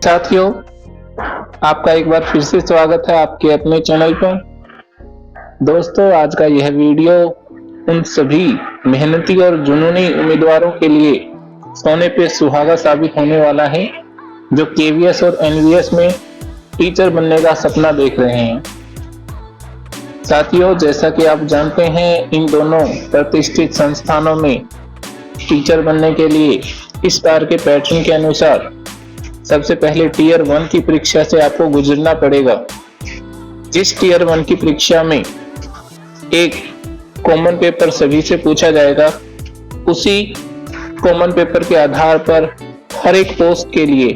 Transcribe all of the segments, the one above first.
साथियों, आपका एक बार फिर से स्वागत है आपके अपने चैनल पर। दोस्तों, आज का यह वीडियो उन सभी मेहनती और जुनूनी उम्मीदवारों के लिए सोने पे सुहागा साबित होने वाला है जो केवीएस और एनवीएस में टीचर बनने का सपना देख रहे हैं। साथियों, जैसा कि आप जानते हैं, इन दोनों प्रतिष्ठित संस्थानों में टीचर बनने के लिए इस बार के पैटर्न के अनुसार सबसे पहले टीयर 1 की परीक्षा से आपको गुजरना पड़ेगा। जिस टीयर 1 की परीक्षा में एक कॉमन पेपर सभी से पूछा जाएगा, उसी कॉमन पेपर के आधार पर हर एक पोस्ट के लिए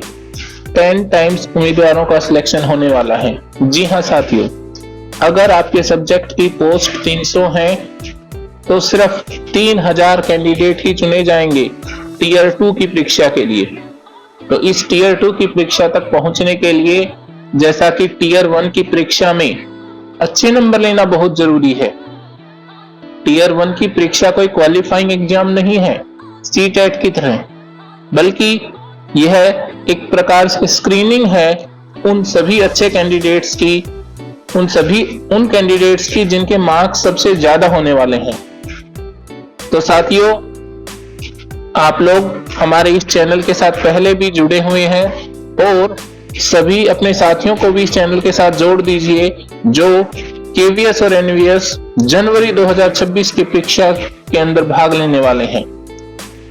10 टाइम्स उम्मीदवारों का सिलेक्शन होने वाला है। जी हाँ साथियों, अगर आपके सब्जेक्ट की पोस्ट 300 है तो सिर्फ 3000 कैंडिडेट ही चुने जाएंगे टीयर 2 की परीक्षा के लिए। तो इस टीयर 2 की परीक्षा तक पहुंचने के लिए, जैसा कि टीयर 1 की परीक्षा में अच्छे नंबर लेना बहुत जरूरी है, टीयर 1 की परीक्षा कोई क्वालिफाइंग एग्जाम नहीं है सीटेट की तरह, बल्कि यह एक प्रकार से स्क्रीनिंग है उन सभी अच्छे कैंडिडेट्स की, उन कैंडिडेट्स की जिनके मार्क्स सबसे ज्यादा होने वाले हैं। तो साथियों, आप लोग हमारे इस चैनल के साथ पहले भी जुड़े हुए हैं और सभी अपने साथियों को भी इस चैनल के साथ जोड़ दीजिए जो केवीएस और एनवीएस जनवरी 2026 की परीक्षा के अंदर भाग लेने वाले हैं।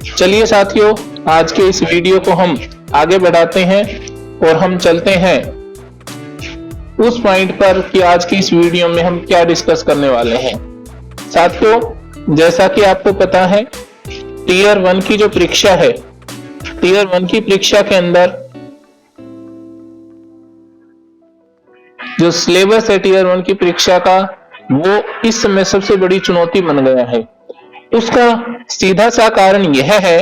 चलिए साथियों, आज के इस वीडियो को हम आगे बढ़ाते हैं और हम चलते हैं उस पॉइंट पर कि आज की इस वीडियो में हम क्या डिस्कस करने वाले हैं। साथियों, जैसा कि आपको पता है, टीयर 1 की जो परीक्षा है, टीयर 1 की परीक्षा के अंदर जो सिलेबस है टीयर 1 की परीक्षा का, वो इस समय सबसे बड़ी चुनौती बन गया है। उसका सीधा सा कारण यह है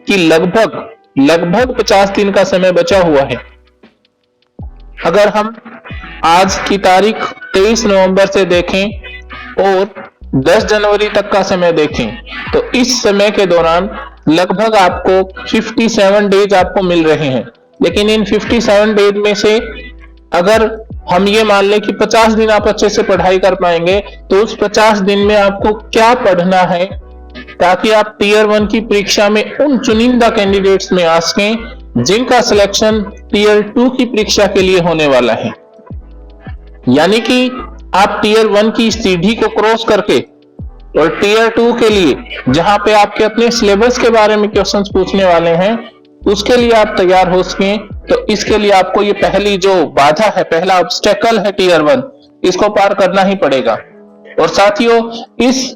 कि लगभग 50 दिन का समय बचा हुआ है। अगर हम आज की तारीख 23 नवंबर से देखें और 10 जनवरी तक का समय देखें तो इस समय के दौरान लगभग आपको 57 डेज आपको मिल रहे हैं। लेकिन इन 57 डेज में से अगर हम ये मान लें कि 50 दिन आप अच्छे से पढ़ाई कर पाएंगे, तो उस 50 दिन में आपको क्या पढ़ना है ताकि आप टीयर 1 की परीक्षा में उन चुनिंदा कैंडिडेट्स में आ सकें जिनका सिलेक्शन टीयर 2 की परीक्षा के लिए होने वाला है। यानी कि आप टीयर 1 की सीढ़ी को क्रॉस करके और टीयर 2 के लिए, जहां पे आपके अपने सिलेबस के बारे में क्वेश्चंस पूछने वाले हैं, उसके लिए आप तैयार हो सकें। तो इसके लिए आपको ये पहली जो बाधा है, पहला ऑब्स्टेकल है टीयर 1, इसको पार करना ही पड़ेगा। और साथियों, इस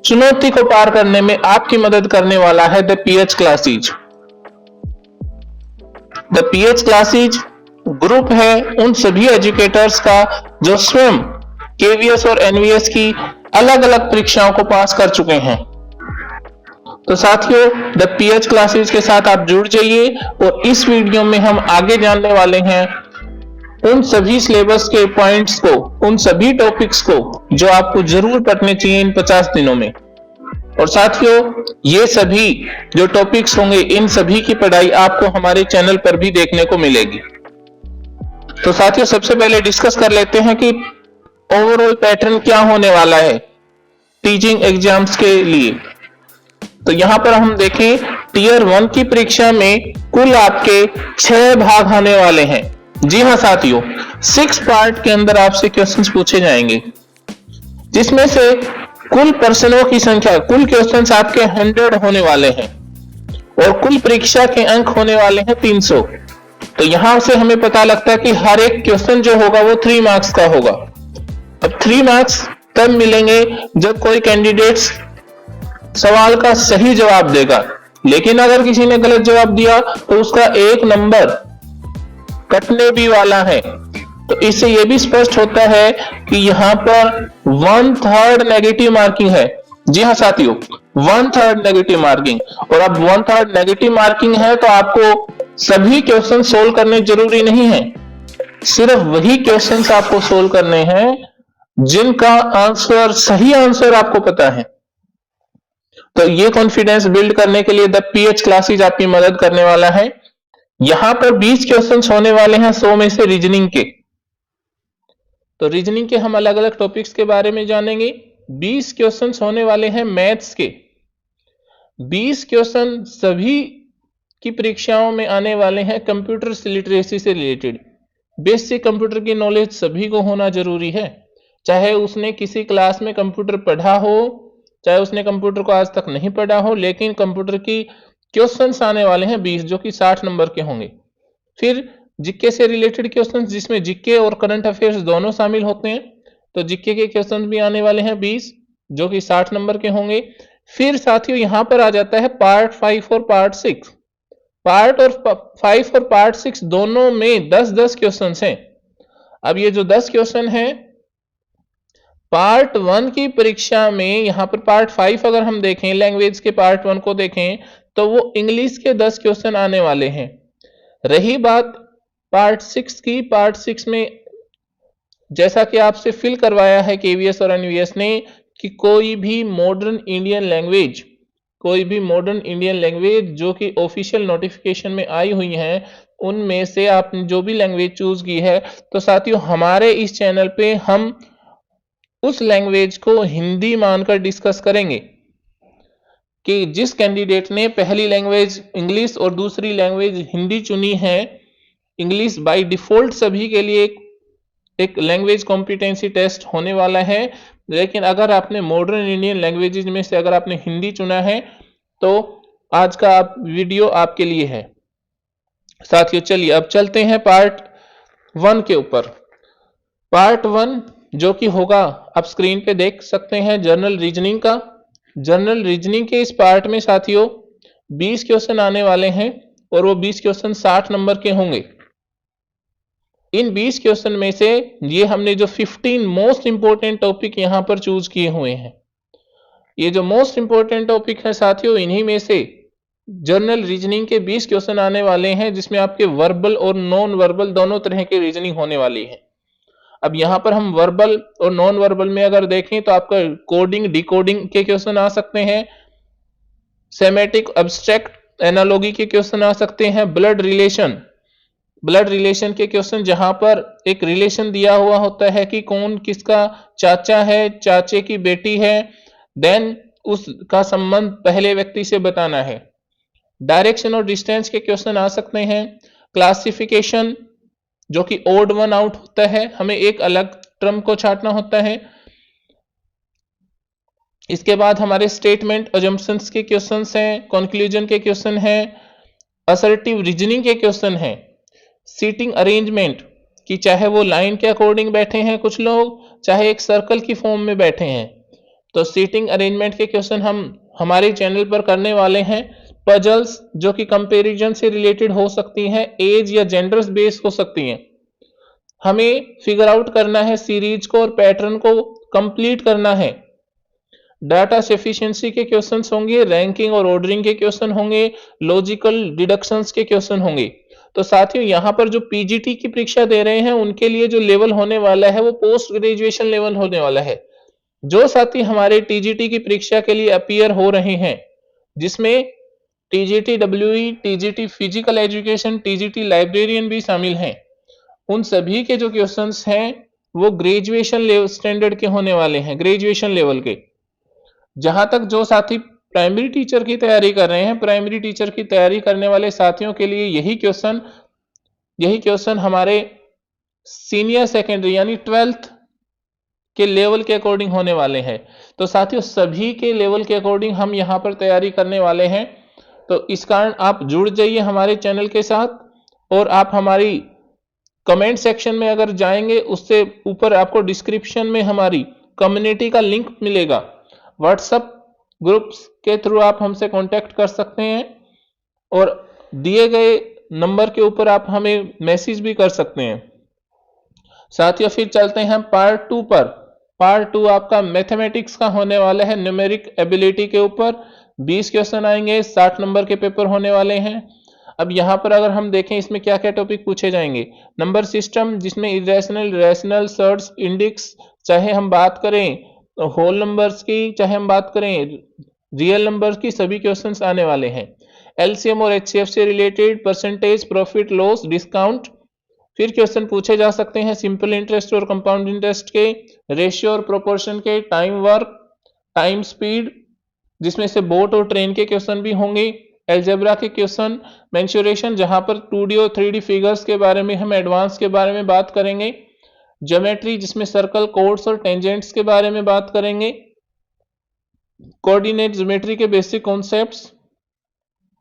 चुनौती को पार करने में आपकी मदद करने वाला है the pH classes. The pH classes group है उन सभी एजुकेटर्स का जो स्वयं केवीएस और एनवीएस की अलग अलग परीक्षाओं को पास कर चुके हैं। तो साथियों, द पीएच क्लासेज के साथ आप जुड़ जाइए और इस वीडियो में हम आगे जानने वाले हैं उन सभी सिलेबस के पॉइंट्स को, उन सभी टॉपिक्स को जो आपको जरूर पढ़ने चाहिए इन 50 दिनों में। और साथियों, ये सभी जो टॉपिक्स होंगे, इन सभी की पढ़ाई आपको हमारे चैनल पर भी देखने को मिलेगी। तो साथियों, सबसे पहले डिस्कस कर लेते हैं कि ओवरऑल पैटर्न क्या होने वाला है टीचिंग एग्जाम्स के लिए। तो यहां पर हम देखें, टीयर 1 की परीक्षा में कुल आपके 6 भाग आने वाले हैं। जी हां साथियों, 6 पार्ट के अंदर आपसे क्वेश्चंस पूछे जाएंगे, जिसमें से कुल प्रश्नों की संख्या, कुल क्वेश्चंस आपके 100 होने वाले हैं और कुल परीक्षा के अंक होने वाले हैं 300। तो यहां से हमें पता लगता है कि हर एक क्वेश्चन जो होगा वो 3 मार्क्स का होगा। अब 3 मार्क्स तब मिलेंगे जब कोई कैंडिडेट सवाल का सही जवाब देगा, लेकिन अगर किसी ने गलत जवाब दिया तो उसका 1 नंबर कटने भी वाला है। तो इससे यह भी स्पष्ट होता है कि यहां पर 1/3 नेगेटिव मार्किंग है। जी हाँ साथियों, 1/3 नेगेटिव मार्किंग। और अब 1/3 नेगेटिव मार्किंग है तो आपको सभी क्वेश्चन सोल्व करने जरूरी नहीं है, सिर्फ वही क्वेश्चंस आपको सोल्व करने हैं जिनका आंसर, सही आंसर आपको पता है। तो ये कॉन्फिडेंस बिल्ड करने के लिए द पीएच क्लासेज आपकी मदद करने वाला है। यहां पर 20 क्वेश्चंस होने वाले हैं 100 में से रीजनिंग के। तो रीजनिंग के हम अलग अलग टॉपिक्स के बारे में जानेंगे। 20 क्वेश्चंस होने वाले हैं मैथ्स के। 20 क्वेश्चन सभी की परीक्षाओं में आने वाले हैं कंप्यूटर लिटरेसी से रिलेटेड। बेसिक कंप्यूटर की नॉलेज सभी को होना जरूरी है, चाहे उसने किसी क्लास में कंप्यूटर पढ़ा हो, चाहे उसने कंप्यूटर को आज तक नहीं पढ़ा हो, लेकिन कंप्यूटर की क्वेश्चंस आने वाले हैं 20 जो कि 60 नंबर के होंगे। फिर जीके से रिलेटेड क्वेश्चंस जिसमें जीके और करंट अफेयर्स दोनों शामिल होते हैं, तो जीके के क्वेश्चंस भी आने वाले हैं 20 जो कि 60 नंबर के होंगे। फिर साथियों यहां पर आ जाता है पार्ट 5 और पार्ट 6। पार्ट और 5 और पार्ट 6 दोनों में 10-10 क्वेश्चन हैं। अब ये जो 10 क्वेश्चन हैं पार्ट 1 की परीक्षा में, यहां पर पार्ट 5 अगर हम देखें, लैंग्वेज के पार्ट 1 को देखें, तो वो इंग्लिश के 10 क्वेश्चन आने वाले हैं। रही बात पार्ट 6 की, पार्ट 6 में जैसा कि आपसे फिल करवाया है केवीएस और एनवीएस ने कि कोई भी मॉडर्न इंडियन लैंग्वेज, कोई भी मॉडर्न इंडियन लैंग्वेज जो कि ऑफिशियल नोटिफिकेशन में आई हुई हैं, उनमें से आपने जो भी लैंग्वेज चूज की है, तो साथियों हमारे इस चैनल पे हम उस लैंग्वेज को हिंदी मानकर डिस्कस करेंगे कि जिस कैंडिडेट ने पहली लैंग्वेज इंग्लिश और दूसरी लैंग्वेज हिंदी चुनी है, इंग्लिश बाय डिफॉल्ट सभी के लिए एक लैंग्वेज कॉम्पिटेंसी टेस्ट होने वाला है, लेकिन अगर आपने मॉडर्न इंडियन लैंग्वेजेज में से अगर आपने हिंदी चुना है तो आज का वीडियो आपके लिए है। साथियों चलिए अब चलते हैं पार्ट 1 के ऊपर। पार्ट 1 जो कि होगा, आप स्क्रीन पे देख सकते हैं, जनरल रीजनिंग का। जनरल रीजनिंग के इस पार्ट में साथियों 20 क्वेश्चन आने वाले हैं और वो 20 क्वेश्चन 60 नंबर के होंगे। इन 20 क्वेश्चन में से ये हमने जो 15 मोस्ट इंपोर्टेंट टॉपिक यहां पर चूज किए हुए हैं, ये जो मोस्ट इंपोर्टेंट टॉपिक है साथियों, इन्हीं में से जनरल रीजनिंग के 20 क्वेश्चन आने वाले हैं, जिसमें आपके वर्बल और नॉन वर्बल दोनों तरह की रीजनिंग होने वाली है। अब यहां पर हम वर्बल और नॉन वर्बल में अगर देखें तो आपका कोडिंग डिकोडिंग के क्वेश्चन आ सकते हैं, सेमेटिक एब्स्ट्रैक्ट एनालॉजी के क्वेश्चन आ सकते हैं, ब्लड रिलेशन के क्वेश्चन जहां पर एक रिलेशन दिया हुआ होता है कि कौन किसका चाचा है, चाचे की बेटी है, देन उसका संबंध पहले व्यक्ति से बताना है। डायरेक्शन और डिस्टेंस के क्वेश्चन आ सकते हैं, क्लासिफिकेशन जो कि ओड वन आउट होता है, हमें एक अलग टर्म को छांटना होता है। इसके बाद हमारे स्टेटमेंट अजम्पशंस के क्वेश्चंस हैं, कंक्लूजन के क्वेश्चन हैं, असर्टिव रीजनिंग के क्वेश्चन हैं, सीटिंग अरेंजमेंट कि चाहे वो लाइन के अकॉर्डिंग बैठे हैं कुछ लोग, चाहे एक सर्कल की फॉर्म में बैठे हैं, तो सीटिंग अरेंजमेंट के क्वेश्चन हम हमारे चैनल पर करने वाले हैं। पजल्स जो कि कंपैरिजन से रिलेटेड हो सकती हैं, एज या जेंडर्स बेस हो सकती हैं, हमें फिगर आउट करना है सीरीज को और पैटर्न को कंप्लीट करना है। डाटा सफिशिएंसी के क्वेश्चंस होंगे, रैंकिंग और ऑर्डरिंग के क्वेश्चन होंगे, लॉजिकल डिडक्शंस के क्वेश्चन होंगे। तो साथियों यहां पर जो पीजीटी की परीक्षा दे रहे हैं उनके लिए जो लेवल होने वाला है वो पोस्ट ग्रेजुएशन लेवल होने वाला है। जो साथी हमारे टीजीटी की परीक्षा के लिए अपीयर हो रहे हैं, जिसमें TGT WE, TGT physical education, TGT librarian भी शामिल हैं, उन सभी के जो क्वेश्चंस हैं वो ग्रेजुएशन लेवल स्टैंडर्ड के होने वाले हैं, ग्रेजुएशन लेवल के। जहां तक जो साथी प्राइमरी टीचर की तैयारी कर रहे हैं, प्राइमरी टीचर की तैयारी करने वाले साथियों के लिए यही क्वेश्चन हमारे सीनियर सेकेंडरी यानी 12th के लेवल के अकॉर्डिंग होने वाले हैं। तो साथियों सभी के लेवल के अकॉर्डिंग हम यहां पर तैयारी करने वाले हैं। तो इस कारण आप जुड़ जाइए हमारे चैनल के साथ और आप हमारी कमेंट सेक्शन में अगर जाएंगे, उससे ऊपर आपको डिस्क्रिप्शन में हमारी कम्युनिटी का लिंक मिलेगा। व्हाट्सएप ग्रुप्स के थ्रू आप हमसे कांटेक्ट कर सकते हैं और दिए गए नंबर के ऊपर आप हमें मैसेज भी कर सकते हैं। साथियों फिर चलते हैं पार्ट 2 पर। पार्ट 2 आपका मैथमेटिक्स का होने वाला है, न्यूमेरिक एबिलिटी के ऊपर 20 क्वेश्चन आएंगे, 60 नंबर के पेपर होने वाले हैं। अब यहां पर अगर हम देखें इसमें क्या क्या टॉपिक पूछे जाएंगे, नंबर सिस्टम जिसमें इरेशनल, रैशनल, सर्ट्स, इंडेक्स, चाहे हम बात करें होल नंबर्स की, चाहे हम बात करें रियल नंबर्स की, सभी क्वेश्चंस आने वाले हैं। एलसीएम और एचसीएफ से related, percentage, profit loss, discount. फिर क्वेश्चन पूछे जा सकते हैं सिंपल इंटरेस्ट और कंपाउंड इंटरेस्ट के, रेशियो और प्रोपोर्शन के, टाइम वर्क, टाइम स्पीड, जिसमें से बोट और ट्रेन के क्वेश्चन भी होंगे, एल्जेब्रा के क्वेश्चन, मेंसुरेशन जहां पर 2D और 3D फिगर्स के बारे में हम एडवांस के बारे में बात करेंगे, ज्योमेट्री जिसमें सर्कल, कोड्स और टेंजेंट्स के बारे में बात करेंगे, कोऑर्डिनेट ज्योमेट्री के बेसिक कॉन्सेप्ट्स,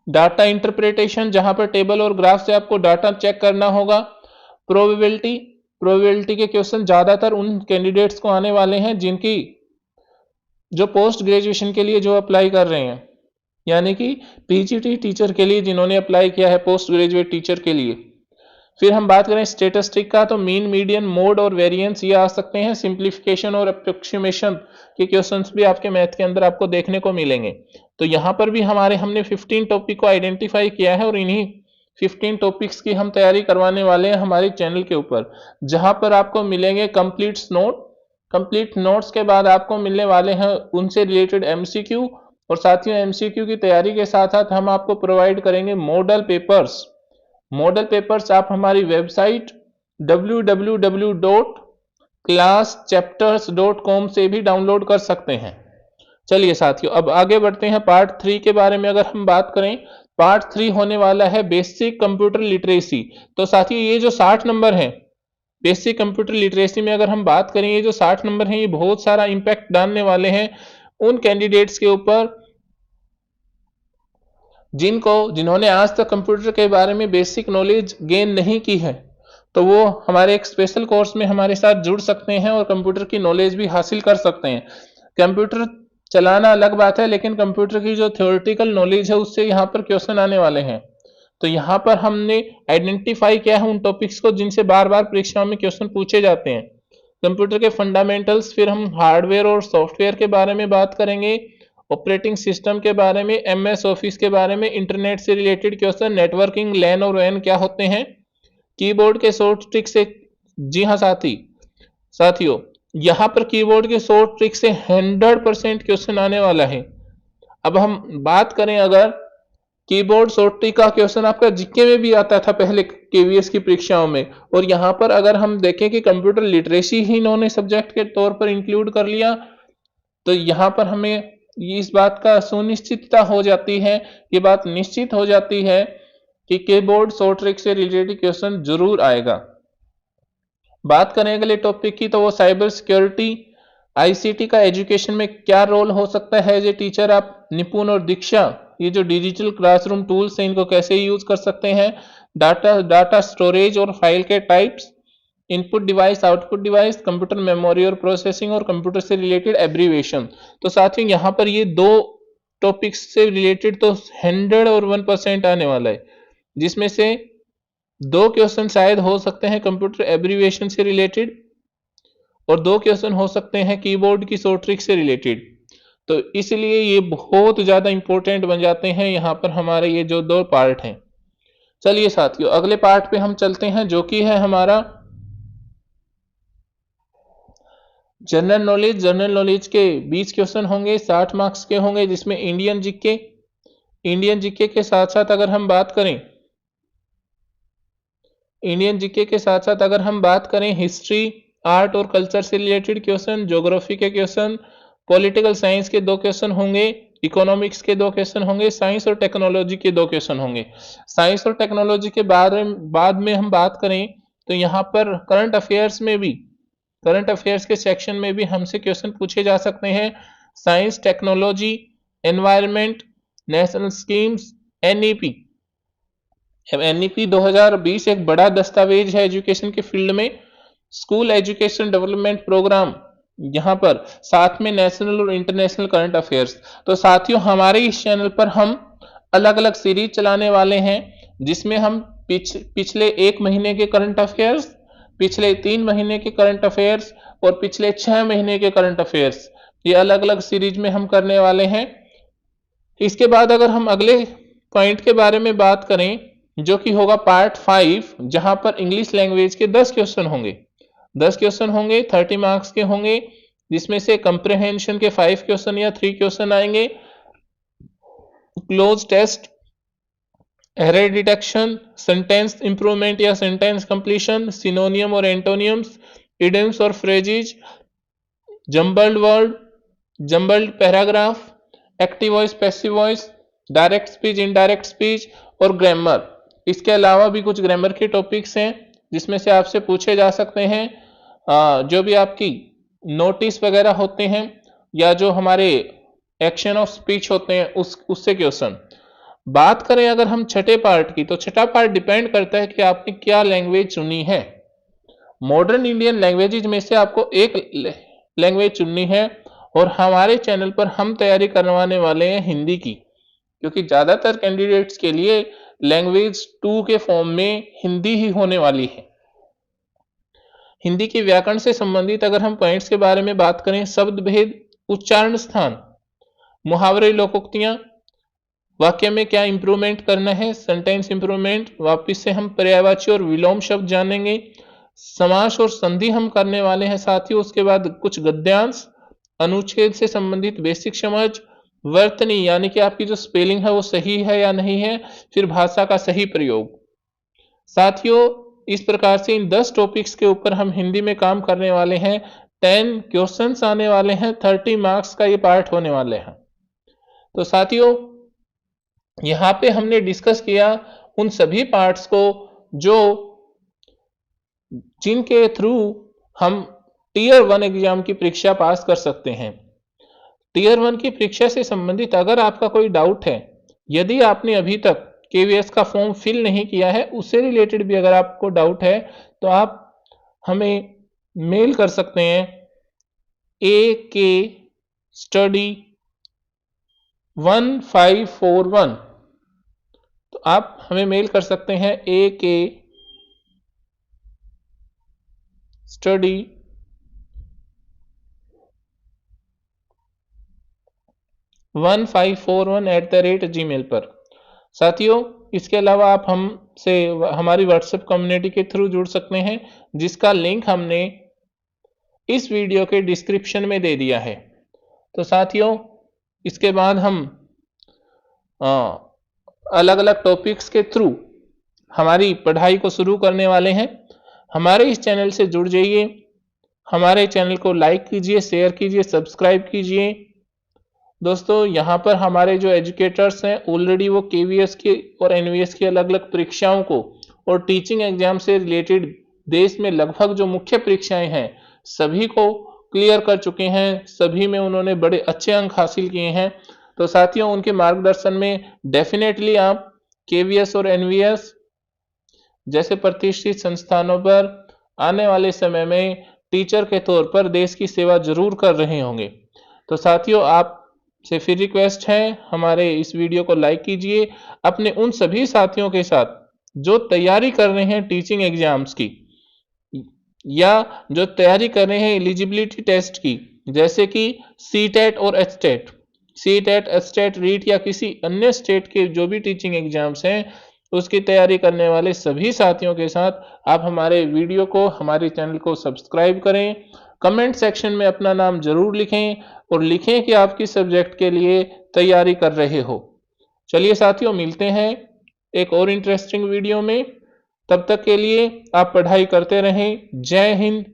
डाटा इंटरप्रिटेशन जहां पर टेबल और ग्राफ से आपको डाटा चेक करना होगा, प्रोबेबिलिटी के क्वेश्चन ज्यादातर उन कैंडिडेट्स को आने वाले हैं जिनकी जो पोस्ट ग्रेजुएशन के लिए जो अप्लाई कर रहे हैं, यानी कि पीजीटी टीचर के लिए जिन्होंने अप्लाई किया है पोस्ट ग्रेजुएट टीचर के लिए। फिर हम बात करें स्टेटिस्टिक का, तो मीन, मीडियन, मोड और वेरिएंस ये आ सकते हैं। सिंप्लीफिकेशन और अप्रोक्सीमेशन के क्वेश्चंस भी आपके मैथ के अंदर आपको देखने को मिलेंगे। तो यहाँ पर भी हमने 15 टॉपिक को आइडेंटिफाई किया है और इन्हीं 15 टॉपिक्स की हम तैयारी करवाने वाले हैं हमारे चैनल के ऊपर, जहां पर आपको मिलेंगे कंप्लीट नोट्स के बाद आपको मिलने वाले हैं उनसे रिलेटेड एमसीक्यू, और साथियों एमसीक्यू की तैयारी के साथ साथ हम आपको प्रोवाइड करेंगे मॉडल पेपर्स आप हमारी वेबसाइट www.classchapters.com से भी डाउनलोड कर सकते हैं। चलिए साथियों, अब आगे बढ़ते हैं पार्ट 3 के बारे में। अगर हम बात करें, पार्ट 3 होने वाला है बेसिक कंप्यूटर लिटरेसी। तो साथियों ये जो 60 नंबर है बेसिक कंप्यूटर लिटरेसी में, अगर हम बात करें, ये जो 60 नंबर हैं ये बहुत सारा इंपैक्ट डालने वाले हैं उन कैंडिडेट्स के ऊपर जिन्होंने आज तक कंप्यूटर के बारे में बेसिक नॉलेज गेन नहीं की है। तो वो हमारे एक स्पेशल कोर्स में हमारे साथ जुड़ सकते हैं और कंप्यूटर की नॉलेज भी हासिल कर सकते हैं। कंप्यूटर चलाना अलग बात है, लेकिन कंप्यूटर की जो थ्योरेटिकल नॉलेज है उससे यहाँ पर क्वेश्चन आने वाले हैं। तो यहाँ पर हमने आइडेंटिफाई किया है उन टॉपिक्स को जिनसे बार बार परीक्षाओं में क्वेश्चन पूछे जाते हैं। कंप्यूटर के फंडामेंटल्स, फिर हम हार्डवेयर और सॉफ्टवेयर के बारे में बात करेंगे, ऑपरेटिंग सिस्टम के बारे में, एमएस ऑफिस के बारे में, इंटरनेट से रिलेटेड क्वेश्चन, नेटवर्किंग, लैन और वैन क्या होते हैं, कीबोर्ड के शॉर्ट ट्रिक से। जी हाँ साथियों यहाँ पर कीबोर्ड के शॉर्ट ट्रिक से 100% क्वेश्चन आने वाला है। अब हम बात करें, अगर कीबोर्ड शॉर्ट ट्रिक का क्वेश्चन आपका जीके में भी आता था पहले केवीएस की परीक्षाओं में, और यहाँ पर अगर हम देखें कि कंप्यूटर लिटरेसी ही इन्होंने सब्जेक्ट के तौर पर इंक्लूड कर लिया, तो यहाँ पर हमें इस बात का सुनिश्चितता हो जाती है, ये बात निश्चित हो जाती है कि कीबोर्ड शॉर्ट ट्रिक से रिलेटेड क्वेश्चन जरूर आएगा। बात करें अगले टॉपिक की, तो वो साइबर सिक्योरिटी, आईसीटी का एजुकेशन में क्या रोल हो सकता है एज ए टीचर, आप निपुण और दीक्षा ये जो डिजिटल क्लासरूम टूल्स हैं इनको कैसे यूज कर सकते हैं, डाटा स्टोरेज और फाइल के types, input device, output device, computer memory और प्रोसेसिंग, और कंप्यूटर से रिलेटेड एब्रीविएशन। तो साथियों यहाँ पर ये दो टॉपिक्स से रिलेटेड तो 101% आने वाला है, जिसमें से 2 क्वेश्चन शायद हो सकते हैं कंप्यूटर एब्रीविएशन से रिलेटेड, और 2 क्वेश्चन हो सकते हैं कीबोर्ड की शॉर्ट ट्रिक से रिलेटेड। तो इसलिए ये बहुत ज्यादा इंपॉर्टेंट बन जाते हैं यहाँ पर हमारे ये जो 2 पार्ट हैं। चलिए साथियों अगले पार्ट पे हम चलते हैं, जो कि है हमारा जनरल नॉलेज के 20 क्वेश्चन होंगे, 60 मार्क्स के होंगे, जिसमें इंडियन जीके के साथ साथ अगर हम बात करें हिस्ट्री, आर्ट और कल्चर से रिलेटेड क्वेश्चन, ज्योग्राफी के क्वेश्चन, पॉलिटिकल साइंस के 2 क्वेश्चन होंगे, इकोनॉमिक्स के 2 क्वेश्चन होंगे, साइंस और टेक्नोलॉजी के 2 क्वेश्चन होंगे। साइंस और टेक्नोलॉजी के बाद में हम बात करें तो यहाँ पर करंट अफेयर्स के सेक्शन में भी हमसे क्वेश्चन पूछे जा सकते हैं। Science, technology, environment, national schemes, NEP 2020 एक बड़ा दस्तावेज है एजुकेशन के फील्ड में, स्कूल एजुकेशन डेवलपमेंट प्रोग्राम, यहाँ पर साथ में नेशनल और इंटरनेशनल करंट अफेयर्स। तो साथियों हमारे इस चैनल पर हम अलग अलग सीरीज चलाने वाले हैं, जिसमें हम पिछले 1 महीने के करंट अफेयर्स, पिछले 3 महीने के करंट अफेयर्स और पिछले 6 महीने के करंट अफेयर्स, ये अलग अलग सीरीज में हम करने वाले हैं। इसके बाद अगर हम अगले पॉइंट के बारे में बात करें, जो कि होगा पार्ट 5, जहां पर इंग्लिश लैंग्वेज के 10 क्वेश्चन होंगे, 30 मार्क्स के होंगे, जिसमें से कंप्रिहेंशन के 5 क्वेश्चन या 3 क्वेश्चन आएंगे, cloze test error detection, sentence improvement या सेंटेंस कंप्लीशन, सिनोनियम और एंटोनियम्स, इडियम्स और phrases, jumbled word, jumbled paragraph, active voice, passive voice, direct speech, indirect speech और ग्रामर। इसके अलावा भी कुछ ग्रामर के टॉपिक्स हैं जिसमें से आपसे पूछे जा सकते हैं। जो भी आपकी नोटिस वगैरह होते हैं या जो हमारे एक्शन ऑफ स्पीच होते हैं उससे क्वेश्चन। बात करें अगर हम छठे पार्ट की, तो छठा पार्ट डिपेंड करता है कि आपने क्या लैंग्वेज चुनी है। मॉडर्न इंडियन लैंग्वेजेज में से आपको एक लैंग्वेज चुननी है और हमारे चैनल पर हम तैयारी करवाने वाले हैं हिंदी की, क्योंकि ज्यादातर कैंडिडेट्स के लिए लैंग्वेज 2 के फॉर्म में हिंदी ही होने वाली है। हिंदी के व्याकरण से संबंधित अगर हम पॉइंट्स के बारे में बात करें, शब्द भेद, उच्चारण स्थान, मुहावरे, लोकोक्तियां, वाक्य में क्या इंप्रूवमेंट करना है, सेंटेंस इंप्रूवमेंट, वापिस से हम पर्यायवाची और विलोम शब्द जानेंगे, समास और संधि हम करने वाले हैं साथियों। उसके बाद कुछ गद्यांश, अनुच्छेद से संबंधित बेसिक समझ, वर्तनी यानी कि आपकी जो स्पेलिंग है वो सही है या नहीं है, फिर भाषा का सही प्रयोग। साथियों, इस प्रकार से इन 10 टॉपिक्स के ऊपर हम हिंदी में काम करने वाले हैं। 10 क्वेश्चंस आने वाले हैं, 30 मार्क्स का ये पार्ट होने वाले हैं। तो साथियों, यहां पे हमने डिस्कस किया उन सभी पार्ट्स को जो जिनके थ्रू हम टीयर 1 एग्जाम की परीक्षा पास कर सकते हैं। टीयर 1 की परीक्षा से संबंधित अगर आपका कोई डाउट है, यदि आपने अभी तक केवीएस का फॉर्म फिल नहीं किया है, उससे रिलेटेड भी अगर आपको डाउट है तो आप हमें मेल कर सकते हैं AK study1541। तो आप हमें मेल कर सकते हैं AK study1541@gmail पर। साथियों, इसके अलावा आप हमसे हमारी व्हाट्सएप कम्युनिटी के थ्रू जुड़ सकते हैं, जिसका लिंक हमने इस वीडियो के डिस्क्रिप्शन में दे दिया है। तो साथियों, इसके बाद हम अलग अलग टॉपिक्स के थ्रू हमारी पढ़ाई को शुरू करने वाले हैं। हमारे इस चैनल से जुड़ जाइए, हमारे चैनल को लाइक कीजिए, शेयर कीजिए, सब्सक्राइब कीजिए। दोस्तों, यहाँ पर हमारे जो एजुकेटर्स हैं ऑलरेडी वो केवीएस की और एनवीएस की अलग अलग परीक्षाओं को और टीचिंग एग्जाम से रिलेटेड देश में लगभग जो मुख्य परीक्षाएं हैं सभी को क्लियर कर चुके हैं, सभी में उन्होंने बड़े अच्छे अंक हासिल किए हैं। तो साथियों, उनके मार्गदर्शन में डेफिनेटली आप केवीएस और एनवीएस जैसे प्रतिष्ठित संस्थानों पर आने वाले समय में टीचर के तौर पर देश की सेवा जरूर कर रहे होंगे। तो साथियों, आप से फिर रिक्वेस्ट है, हमारे इस वीडियो को लाइक कीजिए, अपने उन सभी साथियों के साथ जो तैयारी कर रहे हैं टीचिंग एग्जाम्स की या जो तैयारी कर रहे हैं एलिजिबिलिटी टेस्ट की, जैसे कि सीटेट और एचटेट, सीटेट, एचटेट, रीट या किसी अन्य स्टेट के जो भी टीचिंग एग्जाम्स हैं उसकी तैयारी करने वाले सभी साथियों के साथ आप हमारे वीडियो को, हमारे चैनल को सब्सक्राइब करें। कमेंट सेक्शन में अपना नाम जरूर लिखें और लिखें कि आप किस सब्जेक्ट के लिए तैयारी कर रहे हो। चलिए साथियों, मिलते हैं एक और इंटरेस्टिंग वीडियो में। तब तक के लिए आप पढ़ाई करते रहें। जय हिंद,